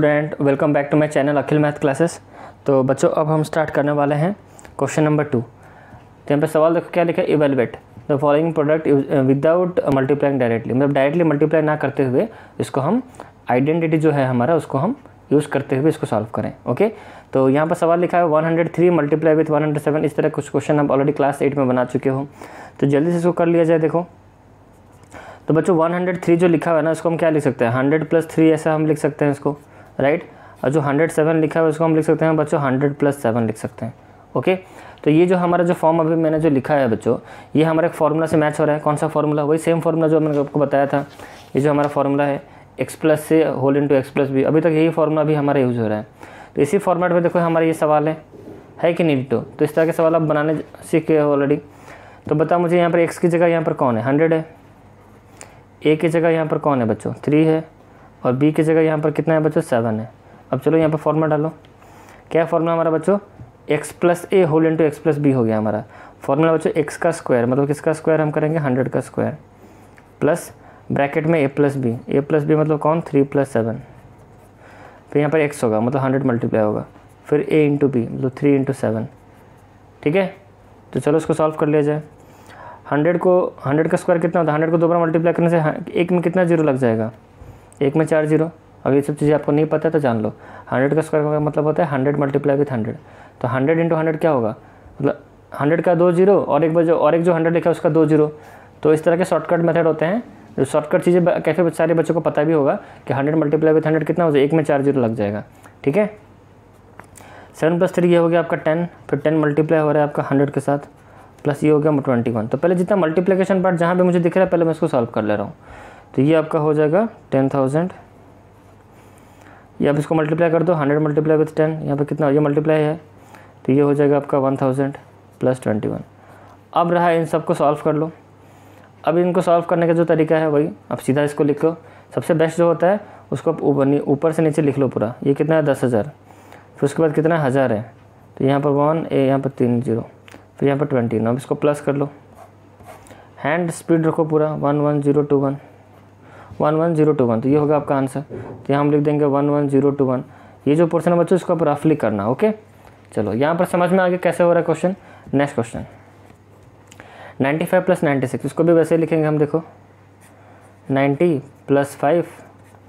Student, welcome back to my channel Akhil math classes. तो बच्चों अब हम स्टार्ट करने वाले हैं क्वेश्चन नंबर 2। तो यहाँ पे सवाल देखो क्या लिखा है, evaluate the following product without multiplying directly, मतलब डायरेक्टली मल्टीप्लाई ना करते हुए इसको हम आइडेंटिटी जो है हमारा उसको हम यूज़ करते हुए इसको सॉल्व करें। ओके, तो यहाँ पर सवाल लिखा है 103 मल्टीप्लाई विथ 107। इस तरह कुछ क्वेश्चन आप ऑलरेडी क्लास 8 में बना चुके हो, तो जल्दी से इसको कर लिया जाए। देखो तो बच्चों 103 जो लिखा हुआ है ना, उसको हम क्या लिख सकते हैं, 100 + 3 ऐसा हम लिख सकते हैं इसको, राइट। और जो 107 लिखा हुआ है उसको हम लिख सकते हैं बच्चों 100 + 7 लिख सकते हैं। ओके, तो ये जो हमारा जो फॉर्म अभी मैंने जो लिखा है बच्चों, ये हमारे एक फार्मूला से मैच हो रहा है। कौन सा फार्मूला? वही सेम फार्मूला जो मैंने आपको बताया था। ये जो हमारा फार्मूला है x+ से होल इंटू x + b, अभी तक यही फार्मूला भी हमारा यूज़ हो रहा है। तो इसी फॉर्मेट में देखो हमारा ये सवाल है कि नहीं? तो इस तरह के सवाल आप बनाने सीख गए हो ऑलरेडी। तो बताओ मुझे यहाँ पर x की जगह यहाँ पर कौन है, 100 है। a की जगह यहाँ पर कौन है बच्चों, 3 है। और b की जगह यहाँ पर कितना है बच्चों, 7 है। अब चलो यहाँ पर फॉर्मूला डालो। क्या फॉर्मूला हमारा बच्चों, x + a whole into x + b हो गया हमारा फॉर्मूला बच्चों। x का स्क्वायर मतलब किसका स्क्वायर हम करेंगे, 100 का स्क्वायर, प्लस ब्रैकेट में a + b मतलब कौन, 3 + 7। फिर यहाँ पर x होगा मतलब 100 मल्टीप्लाई होगा, फिर a × b मतलब 3 × 7। ठीक है, तो चलो इसको सॉल्व कर लिया जाए। 100 का स्क्वायर कितना होता है, 100 को 2 बार मल्टीप्लाई करने से एक में कितना जीरो लग जाएगा, एक में 4 जीरो। अगर ये सब चीज़ें आपको नहीं पता है तो जान लो। 100 का स्क्वायर का मतलब होता है 100 मल्टीप्लाई विथ 100। तो 100 × 100 क्या होगा, मतलब 100 का 2 जीरो और एक जो 100 लिखा है उसका 2 जीरो। तो इस तरह के शॉर्टकट मेथड होते हैं, जो शॉर्टकट चीज़ें कैसे सारे बच्चों को पता भी होगा कि 100 मल्टीप्लाई विथ 100 कितना हो जाए, एक में 4 जीरो लग जाएगा। ठीक है, 7 + 3 ये हो गया आपका 10, फिर 10 मल्टीप्लाई हो रहा है आपका 100 के साथ, प्लस ये हो गया 21। तो पहले जितना मल्टीप्लिकेशन पार्ट जहाँ पे मुझे दिख रहा है पहले मैं इसको सॉल्व कर ले रहा हूँ। तो ये आपका हो जाएगा 10,000। ये आप इसको मल्टीप्लाई कर दो, 100 मल्टीप्लाई विथ 10, यहाँ पे कितना ये मल्टीप्लाई है, तो ये हो जाएगा आपका 1000 + 21। अब रहा इन सबको सॉल्व कर लो। अब इनको सॉल्व करने का जो तरीका है वही, अब सीधा इसको लिख लो। सबसे बेस्ट जो होता है उसको ऊपर से नीचे लिख लो पूरा। ये कितना है, 10,000, फिर उसके बाद कितना है, 1000 है। तो यहाँ पर 1 यहाँ पर 3 0, फिर यहाँ पर 20। अब इसको प्लस कर लो, हैंड स्पीड रखो पूरा, 11021 11021। तो ये होगा आपका आंसर। तो यहाँ हम लिख देंगे 11021। ये जो पोर्शन है बच्चों इसको आप रफली करना। ओके, चलो यहाँ पर समझ में आ गया कैसे हो रहा है क्वेश्चन। नेक्स्ट क्वेश्चन 95 + 96, इसको भी वैसे लिखेंगे हम। देखो 90 + 5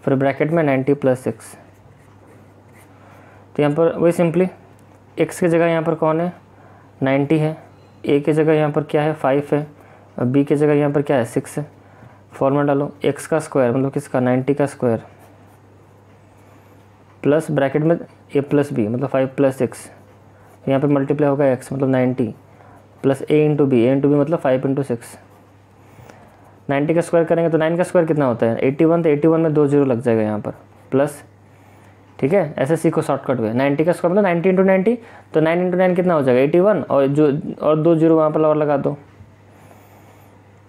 फिर ब्रैकेट में 90 + 6। तो यहाँ पर वही सिंपली x की जगह यहाँ पर कौन है, 90 है। a की जगह यहाँ पर क्या है, 5 है। और b की जगह यहाँ पर क्या है, 6 है। फॉर्मूला डालो, x का स्क्वायर मतलब किसका, 90 का स्क्वायर, प्लस ब्रैकेट में a + b मतलब 5 + 6। यहाँ पे मल्टीप्लाई होगा x मतलब 90 प्लस a × b मतलब 5 × 6। 90 का स्क्वायर करेंगे तो 9 का स्क्वायर कितना होता है, 81। तो 81 में 2 जीरो लग जाएगा यहाँ पर, प्लस। ठीक है, ऐसे सीखो शॉर्टकट में। 90 का स्क्वायर मतलब 90 × 90, तो 9 × 9 कितना हो जाएगा, 81। और 2 जीरो वहाँ पर और लगा दो,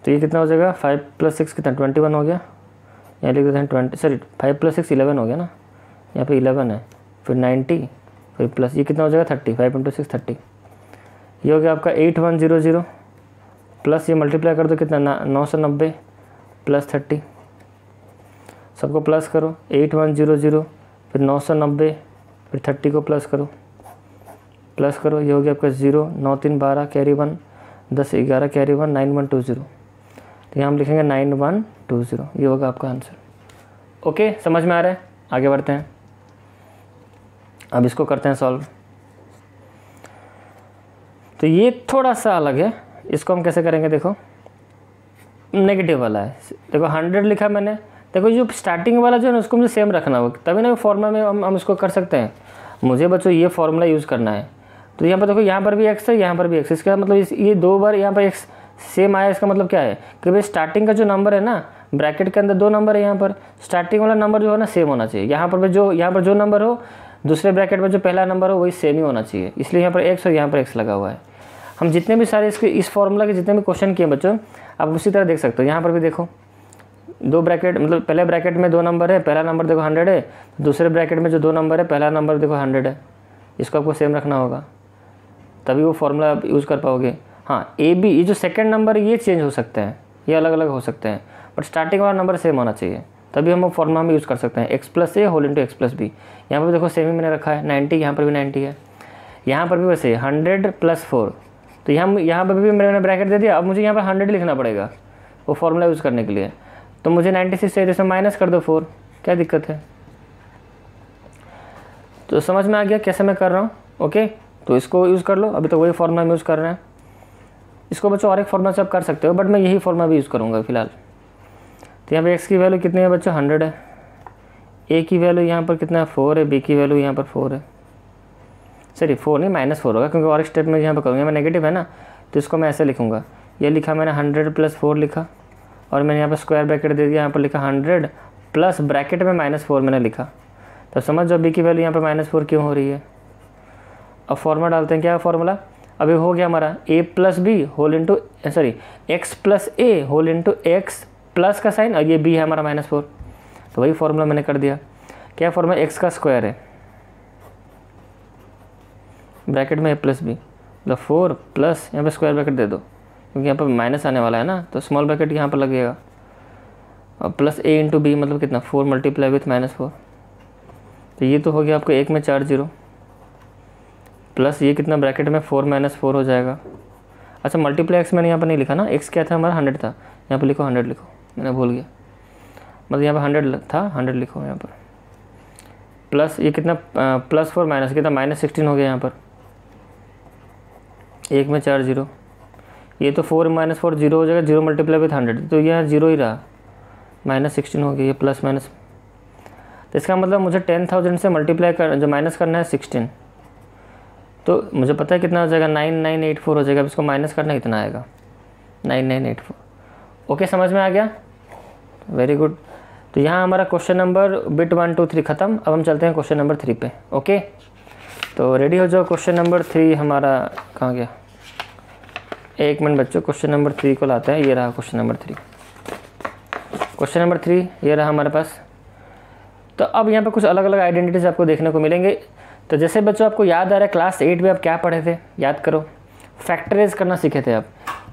तो ये कितना हो जाएगा, 5 + 6 कितना, 21 हो गया। यहाँ लिख देते हैं 5 + 6 11 हो गया ना, यहाँ पे 11 है, फिर 90 फिर प्लस ये कितना हो जाएगा, 30। 5 × 6 30। ये हो गया आपका 8100 प्लस ये मल्टीप्लाई कर दो कितना, 990 + 30। सबको प्लस करो, 8100 फिर 990 फिर 30 को प्लस करो, ये हो गया आपका 0 9 3 12 कैरी 1 10 11 कैरी 1 9120। तो यहाँ हम लिखेंगे 9120। ये होगा आपका आंसर। ओके, समझ में आ रहा है? आगे बढ़ते हैं, अब इसको करते हैं सॉल्व। तो ये थोड़ा सा अलग है, इसको हम कैसे करेंगे, देखो नेगेटिव वाला है। देखो 100 लिखा मैंने, देखो जो स्टार्टिंग वाला जो है ना उसको मुझे सेम रखना होगा, तभी ना फॉर्मूला में हम इसको कर सकते हैं। मुझे बच्चों ये फॉर्मूला यूज़ करना है। तो यहाँ पर देखो, यहाँ पर भी x है, यहाँ पर भी x। इसका मतलब ये 2 बार यहाँ पर x सेम आया। इसका मतलब क्या है कि भाई स्टार्टिंग का जो नंबर है ना, ब्रैकेट के अंदर 2 नंबर है, यहाँ पर स्टार्टिंग वाला नंबर जो है ना सेम होना चाहिए। यहाँ पर जो नंबर हो, दूसरे ब्रैकेट में जो पहला नंबर हो वही सेम ही होना चाहिए, इसलिए यहाँ पर x और यहाँ पर x लगा हुआ है। हम जितने भी सारे इस फॉर्मूला के जितने भी क्वेश्चन किए बच्चों, आप उसी तरह देख सकते हो। यहाँ पर भी देखो 2 ब्रैकेट मतलब पहले ब्रैकेट में 2 नंबर है, पहला नंबर देखो 100 है, दूसरे ब्रैकेट में जो 2 नंबर है पहला नंबर देखो 100 है। इसको आपको सेम रखना होगा, तभी वो फॉर्मूला आप यूज़ कर पाओगे। हाँ, ए बी ये जो सेकंड नंबर ये चेंज हो सकते हैं, ये अलग अलग हो सकते हैं, बट स्टार्टिंग वाला नंबर सेम होना चाहिए। तभी हम वो फॉर्मूला में यूज़ कर सकते हैं, x plus A whole into x plus B. यहाँ पर देखो सेम ही मैंने रखा है 90, यहाँ पर भी 90 है, यहाँ पर भी वैसे 100 प्लस 4, तो यहाँ पर भी मैंने ब्रैकेट दे दिया। अब मुझे यहाँ पर 100 लिखना पड़ेगा वो फॉर्मूला यूज़ करने के लिए, तो मुझे 96 चाहिए, इसमें माइनस कर दो 4, क्या दिक्कत है। तो समझ में आ गया कैसे मैं कर रहा हूँ। ओके, तो इसको यूज़ कर लो, अभी तो वही फॉर्मूला यूज़ कर रहे हैं। इसको बच्चों और एक फॉर्मूला से आप कर सकते हो, बट मैं यही फॉर्मूला भी यूज़ करूँगा फिलहाल। तो यहाँ पे x की वैल्यू कितनी है बच्चों, 100 है, a की वैल्यू यहाँ पर कितना है, 4 है, b की वैल्यू यहाँ पर 4 है, सॉरी 4 नहीं -4 होगा, क्योंकि और एक स्टेप में यहाँ पर करूँगा, मैं नेगेटिव है ना, तो इसको मैं ऐसे लिखूँगा। ये लिखा मैंने 100 प्लस 4 लिखा, और मैंने यहाँ पर स्क्वायर ब्रैकेट दे दिया, यहाँ पर लिखा 100 प्लस ब्रैकेट में -4 मैंने लिखा। तो समझ जाओ b की वैल्यू यहाँ पर -4 क्यों हो रही है। अब फॉर्मूला डालते हैं, क्या फॉर्मूला, अभी हो गया हमारा a plus B whole into sorry X plus A whole into x plus का साइन, और ये b है हमारा -4, तो वही फॉर्मूला मैंने कर दिया। क्या फॉर्मूला, x का स्क्वायर है ब्रैकेट में a प्लस बी, मतलब 4 प्लस यहाँ पे स्क्वायर ब्रैकेट दे दो, क्योंकि यहाँ पर माइनस आने वाला है ना, तो स्मॉल ब्रैकेट यहाँ पर लगेगा, और प्लस a इंटू बी मतलब कितना 4 मल्टीप्लाई विथ -4, तो ये तो हो गया आपको 1 में 4 0, प्लस ये कितना ब्रैकेट में 4 -4 हो जाएगा। अच्छा मल्टीप्लाई x मैंने यहाँ पर नहीं लिखा ना, x क्या था हमारा 100 था, यहाँ पर लिखो 100 लिखो, मैंने भूल गया, मतलब यहाँ पर 100 था, 100 लिखो यहाँ पर, प्लस ये कितना +4 माइनस कितना -16 हो गया यहाँ पर, 1 में 4 0, ये तो 4 -4 0 हो जाएगा, 0 मल्टीप्लाई विथ 100, तो यह 0 ही रहा, -16 हो गया, ये प्लस माइनस, तो इसका मतलब मुझे 10,000 से मल्टीप्लाई कर जो माइनस करना है 16, तो मुझे पता है कितना हो जाएगा, 9984 हो जाएगा। अब इसको माइनस करना कितना आएगा, 9984। ओके, समझ में आ गया, वेरी गुड। तो यहाँ हमारा क्वेश्चन नंबर बिट 1 2 3 ख़त्म। अब हम चलते हैं क्वेश्चन नंबर 3 पे। ओके, तो रेडी हो जाओ। क्वेश्चन नंबर 3 हमारा कहाँ गया, एक मिनट बच्चों, क्वेश्चन नंबर 3 को लाते हैं। ये रहा क्वेश्चन नंबर 3, क्वेश्चन नंबर 3 ये रहा हमारे पास। तो अब यहाँ पे कुछ अलग अलग आइडेंटिटीज़ आपको देखने को मिलेंगे। तो जैसे बच्चों आपको याद आ रहा है क्लास 8 में आप क्या पढ़े थे, याद करो, फैक्टराइज करना सीखे थे आप।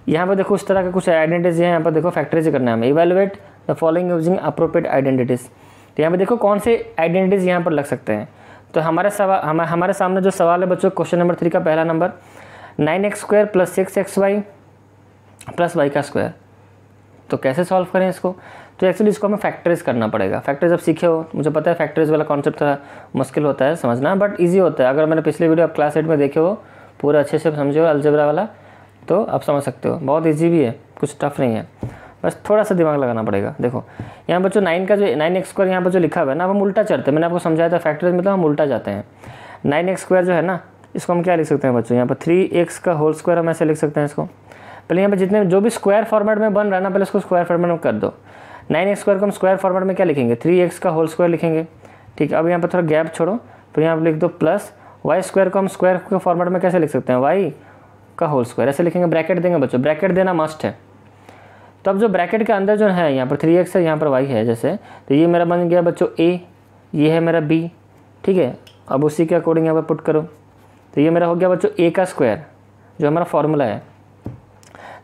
यहाँ पर देखो उस तरह के कुछ आइडेंटिटीज़ हैं, यहाँ पर देखो फैक्टराइज करना है हमें। Evaluate the following using appropriate identities. तो यहाँ पे देखो कौन से आइडेंटिटीज़ यहाँ पर लग सकते हैं। तो हमारे सामने जो सवाल है बच्चों, क्वेश्चन नंबर 3 का पहला नंबर, 9x² + 6xy + y का स्क्वायर। तो कैसे सॉल्व करें इसको, तो एक्चुअली इसको हमें फैक्टराइज करना पड़ेगा। फैक्टराइज अब सीखे हो, मुझे पता है फैक्टराइज वाला कॉन्सेप्ट थोड़ा मुश्किल होता है समझना, बट इजी होता है। अगर मैंने पिछले वीडियो आप क्लास 8 में देखे हो, पूरा अच्छे से समझे हो अलजेब्रा वाला, तो आप समझ सकते हो। बहुत ईजी भी है, कुछ टफ नहीं है, बस थोड़ा सा दिमाग लगाना पड़ेगा। देखो यहाँ बच्चों 9x² यहाँ पर जो लिखा हुआ है ना, अब हम उल्टा चढ़ते हैं। मैंने आपको समझाया था फैक्टराइज मतलब हम उल्टा जाते हैं। 9x² जो है ना, इसको हम क्या लिख सकते हैं बच्चों, यहाँ पर 3x का होल स्क्वायर हम ऐसे लिख सकते हैं इसको। पहले यहाँ पर जितने जो भी स्क्वायर फॉर्मेट में बन रहा है ना, पहले इसको स्क्वायर फॉर्मेट में कर दो। 9x² को हम स्क्वायर फॉर्मेट में क्या लिखेंगे, 3x का होल स्क्वायर लिखेंगे। ठीक है, अब यहाँ पर थोड़ा गैप छोड़ो, फिर यहाँ पर लिख दो प्लस y² को हम स्क्वायर के फॉर्मेट में कैसे लिख सकते हैं, y का होल स्क्वायर ऐसे लिखेंगे। ब्रैकेट देंगे बच्चों, ब्रैकेट देना मस्ट है। तो अब जो ब्रैकेट के अंदर जो है, यहाँ पर 3x है, यहाँ पर y है जैसे, तो ये मेरा बन गया बच्चों a, ये है मेरा b। ठीक है, अब उसी के अकॉर्डिंग यहाँ पर पुट करो, तो ये मेरा हो गया बच्चों a का स्क्वायर, जो हमारा फॉर्मूला है।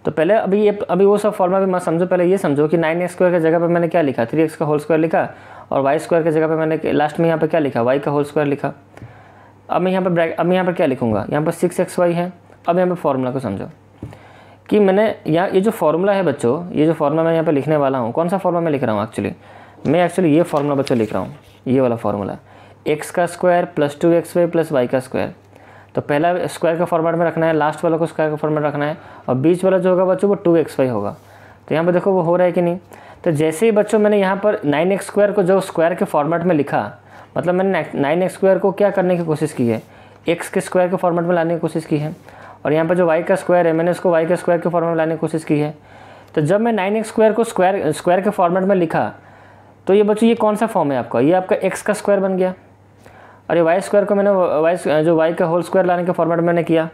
तो पहले अभी वो सब फॉर्मूला भी मत समझो, पहले ये समझो कि 9x² की जगह पर मैंने क्या लिखा, 3x का होल स्क्वायर लिखा, और y² की जगह पर मैंने लास्ट में यहाँ पर क्या लिखा, y का होल स्क्वायर लिखा। अब मैं यहाँ पर क्या लिखूँगा, यहाँ पर 6xy है। अब यहाँ पर फॉर्मूला को समझो कि मैंने ये जो फॉर्मूला है बच्चों, ये जो फॉर्मूला मैं यहाँ पर लिखने वाला हूँ, कौन सा फॉर्मूला मैं लिख रहा हूँ एक्चुअली ये फॉर्मूला बच्चों लिख रहा हूँ, ये वाला फॉर्मूला, x का स्क्वायर + 2xy + y का स्क्वायर। तो पहला स्क्वायर का फॉर्मेट में रखना है, लास्ट वाला को स्क्वायर का फॉर्मेट रखना है, और बीच वाला जो होगा बच्चों वो 2xy होगा। तो यहाँ पर देखो वो हो रहा है कि नहीं। तो जैसे ही बच्चों मैंने यहाँ पर 9x² को जो स्क्वायर के फॉर्मेट में लिखा, मतलब मैंने 9x² को क्या करने की कोशिश की है, x के स्क्वायर के फॉर्मेट में लाने की कोशिश की है, और यहाँ पर जो y का स्क्वायर है मैंने उसको y के स्क्वायर के फॉर्मेट में लाने की कोशिश की है। तो जब मैं 9x² को स्क्वायर के फॉर्मेट में लिखा, तो ये बच्चों ये कौन सा फॉर्म है आपका, ये आपका x का स्क्वायर बन गया। और ये y² को मैंने जो y का होल स्क्वायर लाने के फॉर्मेट में मैंने किया,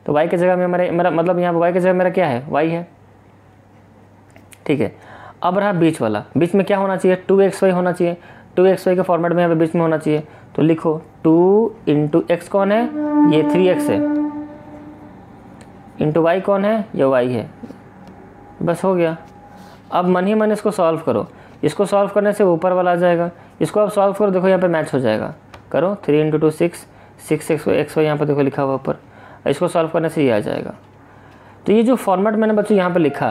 तो y की जगह में मेरा मतलब यहाँ पर y की जगह मेरा क्या है, y है। ठीक है, अब रहा बीच वाला, बीच में क्या होना चाहिए, 2xy होना चाहिए। 2xy के फॉर्मेट में यहाँ पे बीच में होना चाहिए। तो लिखो 2 इंटू एक्स कौन है, ये 3x है, इंटू y कौन है, ये y है। बस हो गया। अब मन ही मन इसको सॉल्व करो। इसको सॉल्व करने से ऊपर वाला आ जाएगा, इसको आप सॉल्व करो, देखो यहाँ पे मैच हो जाएगा। करो 3 × 2 6, 6x यहाँ पर देखो लिखा हुआ ऊपर, इसको सॉल्व करने से ये आ जाएगा। तो ये जो फॉर्मेट मैंने बच्चों यहाँ पर लिखा,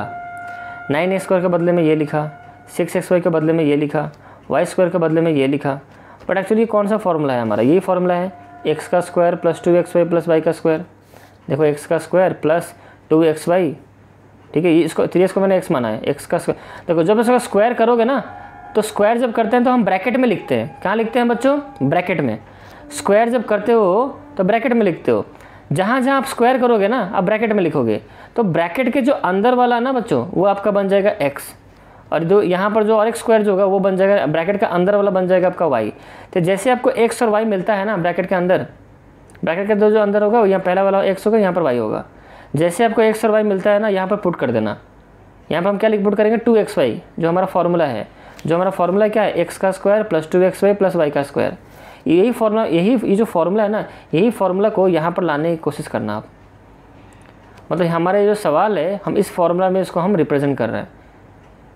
9x² के बदले में ये लिखा, 6xy के बदले में ये लिखा, y² के बदले में ये लिखा, बट एक्चुअली ये कौन सा फॉर्मूला है हमारा? यही फॉर्मूला है x² + 2xy + y²। देखो x² + 2xy, ठीक है, इसको 3x को मैंने x माना है, x²। देखो जब इसका स्क्वायर करोगे ना, तो स्क्वायर जब करते हैं तो हम ब्रैकेट में लिखते हैं। कहाँ लिखते हैं बच्चों? ब्रैकेट में। स्क्वायर जब करते हो तो ब्रैकेट में लिखते हो। जहाँ जहाँ आप स्क्वायर करोगे ना, आप ब्रैकेट में लिखोगे, तो ब्रैकेट के जो अंदर वाला ना बच्चों, वो आपका बन जाएगा x, और जो यहाँ पर जो और एक स्क्वायर जो होगा वो बन जाएगा, ब्रैकेट का अंदर वाला बन जाएगा आपका y। तो जैसे आपको x और y मिलता है ना ब्रैकेट के अंदर, ब्रैकेट के जो अंदर होगा यहाँ पहला वाला x होगा, यहाँ पर y होगा। जैसे आपको x और y मिलता है ना, यहाँ पर पुट कर देना। यहाँ पर हम क्या पुट करेंगे? 2xy, जो हमारा फॉर्मूला है। जो हमारा फॉर्मूला क्या है? x² + 2xy + y²। यही फॉर्मूला, ये जो फॉर्मूला है ना, यही फॉर्मूला को यहाँ पर लाने की कोशिश करना आप। मतलब हमारा जो सवाल है, हम इस फॉर्मूला में इसको हम रिप्रेजेंट कर रहे हैं।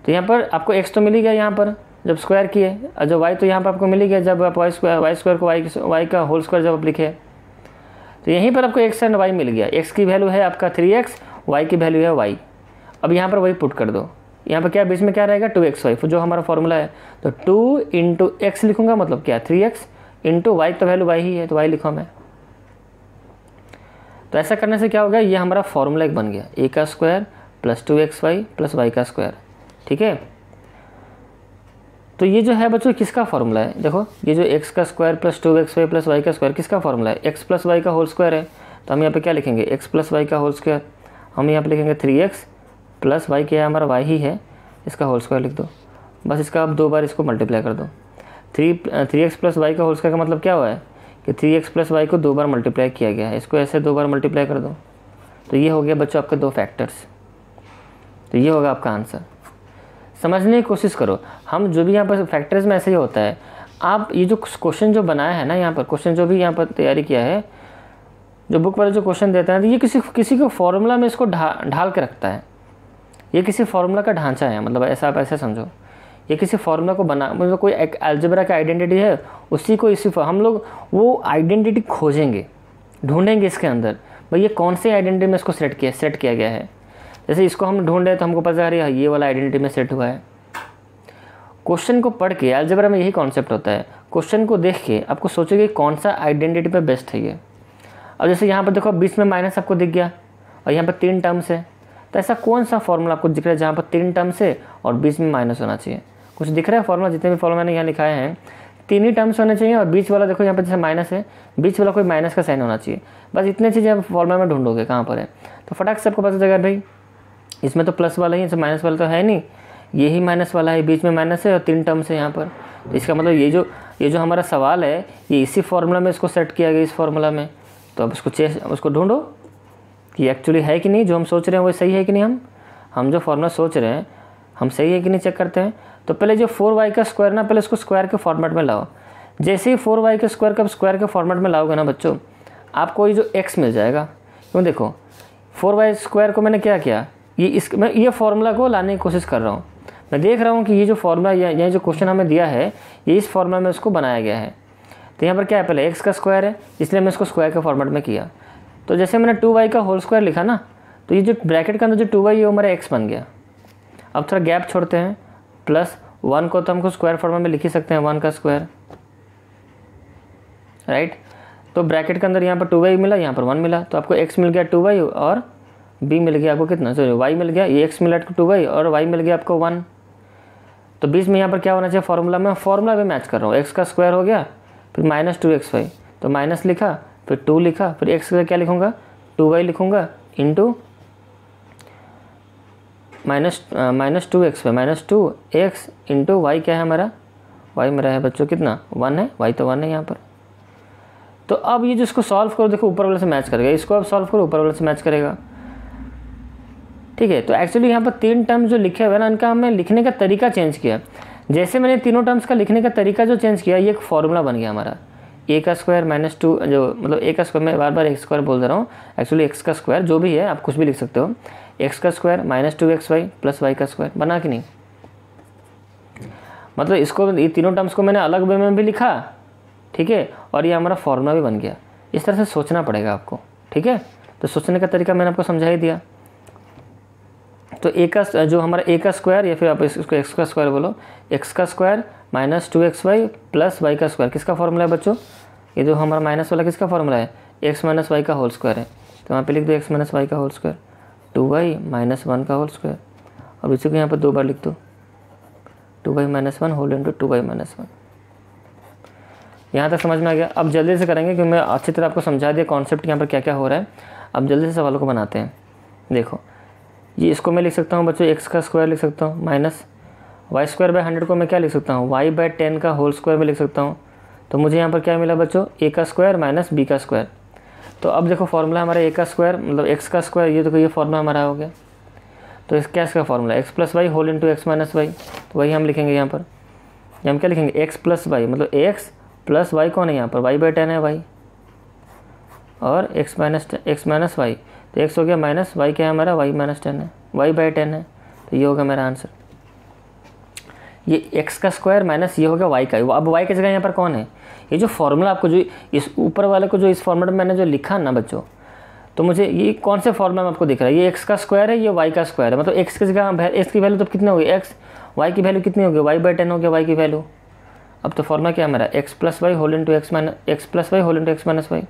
तो यहाँ पर आपको x तो मिल ही गया यहाँ पर जब स्क्वायर किए, और जो y तो यहाँ पर आपको मिल ही गया जब आप y² को y का होल स्क्वायर जब आप लिखे। तो यहीं पर आपको x एंड y मिल गया। x की वैल्यू है आपका 3x, y की वैल्यू है y। अब यहाँ पर वही पुट कर दो। यहाँ पर क्या बीच में क्या रहेगा? 2xy, जो हमारा फॉर्मूला है। तो 2 × x लिखूँगा, मतलब क्या? 3x × y, तो वैल्यू y ही है, तो y लिखा मैं। तो ऐसा करने से क्या हो गया? ये हमारा फॉर्मूला एक बन गया, a² + 2xy + y²। ठीक है, तो ये जो है बच्चों किसका फॉर्मूला है? देखो ये जो x² + 2xy + y² किसका फॉर्मूला है? x + y का होल स्क्वायर है। तो हम यहाँ पे क्या लिखेंगे? x + y का होल स्क्वायर। हम यहाँ पे लिखेंगे 3x + y, क्या है हमारा? y ही है, इसका होल स्क्वायर लिख दो। बस इसका आप 2 बार इसको मल्टीप्लाई कर दो। 3x + y का होल स्क्वायर का मतलब क्या हुआ है कि 3x + y को 2 बार मल्टीप्लाई किया गया है। इसको ऐसे 2 बार मल्टीप्लाई कर दो, तो ये हो गया बच्चों आपके 2 फैक्टर्स। तो ये होगा आपका आंसर। समझने की कोशिश करो, हम जो भी यहाँ पर फैक्टर्स में ऐसे ही होता है। आप ये जो क्वेश्चन जो बनाया है ना, यहाँ पर क्वेश्चन जो भी यहाँ पर तैयारी किया है, जो बुक वाले जो क्वेश्चन देते हैं, तो ये किसी को फॉर्मूला में इसको ढाल के रखता है। ये किसी फॉर्मूला का ढांचा है, मतलब ऐसा आप ऐसे समझो। ये किसी फॉर्मूला को बना, मतलब कोई एक अलजेब्रा का आइडेंटिटी है, उसी को हम लोग वो आइडेंटिटी खोजेंगे, ढूंढेंगे इसके अंदर, भाई ये कौन से आइडेंटिटी में इसको सेट किया गया है। जैसे इसको हम ढूंढ रहे हैं तो हमको पता चल रहा है ये वाला आइडेंटिटी में सेट हुआ है। क्वेश्चन को पढ़ के, अलजेब्रा में यही कॉन्सेप्ट होता है, क्वेश्चन को देख के आपको सोचोगे कौन सा आइडेंटिटी पे बेस्ट है ये। अब जैसे यहाँ पर देखो बीच में माइनस आपको दिख गया, और यहाँ पर 3 टर्म्स है, तो ऐसा कौन सा फॉर्मूला आपको दिख रहा है जहाँ पर 3 टर्म्स है और बीच में माइनस होना चाहिए? कुछ दिख रहा है फॉर्मूला? जितने भी फॉर्मूला मैंने यहाँ लिखाए हैं, 3 ही टर्म्स होने चाहिए, और बीच वाला देखो यहाँ पर जैसे माइनस है, बीच वाला कोई माइनस का साइन होना चाहिए। बस इतने चीज़ें आप फॉर्मूला में ढूंढोगे कहाँ पर है, तो फटाक से आपको पता चलेगा भाई इसमें तो प्लस वाला ही है, माइनस वाला तो है नहीं, यही माइनस वाला है, बीच में माइनस है और 3 टर्म्स है यहाँ पर। तो इसका मतलब ये जो हमारा सवाल है, ये इसी फॉर्मूला में इसको सेट किया गया, इस फॉर्मूला में। तो अब उसको ढूंढो कि एक्चुअली है कि नहीं, जो हम सोच रहे हैं वो सही है कि नहीं। हम जो फॉर्मूला सोच रहे हैं हम सही है कि नहीं चेक करते हैं। तो पहले जो 4y का स्क्वायर ना, पहले इसको स्क्वायर के फॉर्मेट में लाओ। जैसे ही 4y के स्क्वायर का स्क्वायर के फॉर्मेट में लाओगे ना बच्चों, आपको ये जो x मिल जाएगा। क्यों? देखो 4y² को मैंने क्या किया, मैं ये फॉर्मूला को लाने की कोशिश कर रहा हूँ। मैं देख रहा हूँ कि ये जो फॉर्मूला, ये जो क्वेश्चन हमें दिया है, ये इस फॉर्मूला में इसको बनाया गया है। तो यहाँ पर क्या है, पहले x का स्क्वायर है, इसलिए मैं इसको स्क्वायर के फॉर्मेट में किया। तो जैसे मैंने 2y का होल स्क्वायर लिखा ना, तो ये जो ब्रैकेट के अंदर जो 2y है वो हमारा x बन गया। अब थोड़ा गैप छोड़ते हैं, +1 को तो हमको स्क्वायर फॉर्मेट में लिख ही सकते हैं, 1 का स्क्वायर, राइट। तो ब्रैकेट के अंदर यहाँ पर 2y मिला, यहाँ पर 1 मिला, तो आपको x मिल गया 2y और b मिल गया आपको कितना, सॉरी y मिल गया, ये x मिला आपको 2y और y मिल गया आपको 1। तो बीच में यहाँ पर क्या होना चाहिए फॉर्मूला में, फॉर्मूला में मैच कर रहा हूँ। x का स्क्वायर हो गया, फिर -2xy, तो माइनस लिखा, फिर 2 लिखा, फिर x का क्या लिखूँगा, 2y लिखूँगा into -2xy, -2x into y क्या है हमारा, y मेरा है बच्चों कितना, 1 है, y तो 1 है यहाँ पर। तो अब ये जिसको सॉल्व करो, देखो ऊपर वाले से मैच करेगा, इसको अब सॉल्व करो ऊपर वाले से मैच करेगा। ठीक है, तो एक्चुअली यहाँ पर 3 टर्म्स जो लिखे हुए हैं ना, इनका हमने लिखने का तरीका चेंज किया। जैसे मैंने तीनों टर्म्स का लिखने का तरीका जो चेंज किया, ये एक फॉर्मूला बन गया हमारा, a का स्क्वायर -2, जो मतलब a का स्क्वायर, मैं बार बार x स्क्वायर बोल दे रहा हूँ, एक्चुअली x का स्क्वायर जो भी है आप कुछ भी लिख सकते हो, x का स्क्वायर -2xy + y का स्क्वायर, बना कि नहीं। मतलब इसको, ये तीनों टर्म्स को मैंने अलग वे में भी लिखा, ठीक है, और ये हमारा फॉर्मूला भी बन गया। इस तरह से सोचना पड़ेगा आपको, ठीक है। तो सोचने का तरीका मैंने आपको समझा ही दिया। तो ए का जो हमारा ए का स्क्वायर, या फिर आप इसको एक्स का स्क्वायर बोलो, एक्स का square minus 2xy plus Y का स्क्वायर, किसका फॉर्मूला है बच्चों? ये जो हमारा माइनस वाला किसका फॉर्मूला है? एक्स माइनस वाई का होल स्क्वायर है। तो वहाँ पे लिख दो एक्स माइनस वाई का होल स्क्वायर, 2y माइनस 1 का होल स्क्वायर। अब इसी को यहाँ पर 2 बार लिख दो, 2y minus 1 whole into 2y minus 1। यहाँ तक समझ में आ गया? अब जल्दी से करेंगे क्योंकि मैं अच्छी तरह आपको समझा दिया कॉन्सेप्ट यहाँ पर क्या क्या हो रहा है। अब जल्दी से सवालों को बनाते हैं। देखो, ये इसको मैं लिख सकता हूँ बच्चों, एक्स का स्क्वायर लिख सकता हूँ माइनस वाई स्क्वायर बाई 100 को मैं क्या लिख सकता हूँ? वाई बाई 10 का होल स्क्वायर में लिख सकता हूँ। तो मुझे यहाँ पर क्या मिला बच्चों? ए का स्क्वायर माइनस बी का स्क्वायर। तो अब देखो फॉर्मूला हमारा ए का स्क्वायर मतलब एक्स का स्क्वायर, ये देखो ये फॉर्मूला हमारा हो गया। तो इस क्या इसका formula? X plus Y whole into X minus Y. तो वही हम लिखेंगे यहाँ पर। हम क्या लिखेंगे? एक्स प्लस वाई मतलब एक्स प्लस वाई कौन है यहाँ पर? वाई बाई 10 है वाई, और एक्स माइनस वाई। तो एक्स हो गया माइनस वाई, क्या है हमारा? वाई माइनस 10 है, वाई बाई 10 है। तो ये होगा मेरा आंसर। ये एक्स का स्क्वायर माइनस ये हो गया वाई का। अब वाई की जगह यहाँ पर कौन है? ये जो फॉर्मूला आपको जो इस ऊपर वाले को जो इस फॉर्मेट में मैंने जो लिखा ना बच्चों, तो मुझे ये कौन से फॉर्मूला में आपको दिख रहा है? ये एक्स का स्क्वायर है, ये वाई का स्क्वायर है। मतलब एक्स की जगह एक्स की वैल्यू तो कितनी होगी? एक्स, वाई की वैल्यू कितनी होगी? वाई बाई 10 हो गया वाई की वैल्यू। अब तो फॉर्मूला क्या है मेरा? X plus Y whole into X minus Y.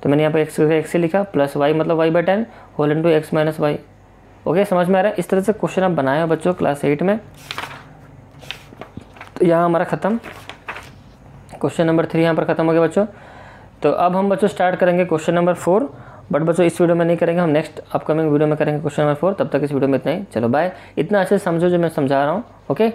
तो मैंने यहाँ पर एक्स से लिखा, प्लस वाई मतलब Y by 10 whole into X minus Y. Okay, समझ में आ रहा है? इस तरह से क्वेश्चन आप बनाए बच्चों क्लास 8 में। तो यहाँ हमारा ख़त्म, क्वेश्चन नंबर 3 यहाँ पर ख़त्म हो गया बच्चों। तो अब हम बच्चों स्टार्ट करेंगे क्वेश्चन नंबर 4। बट बच्चों इस वीडियो में नहीं करेंगे, हम नेक्स्ट अपकमिंग वीडियो में करेंगे क्वेश्चन नंबर 4। तब तक इस वीडियो में इतना ही। चलो बाय। इतना अच्छे से समझो जो मैं समझा रहा हूँ। ओके।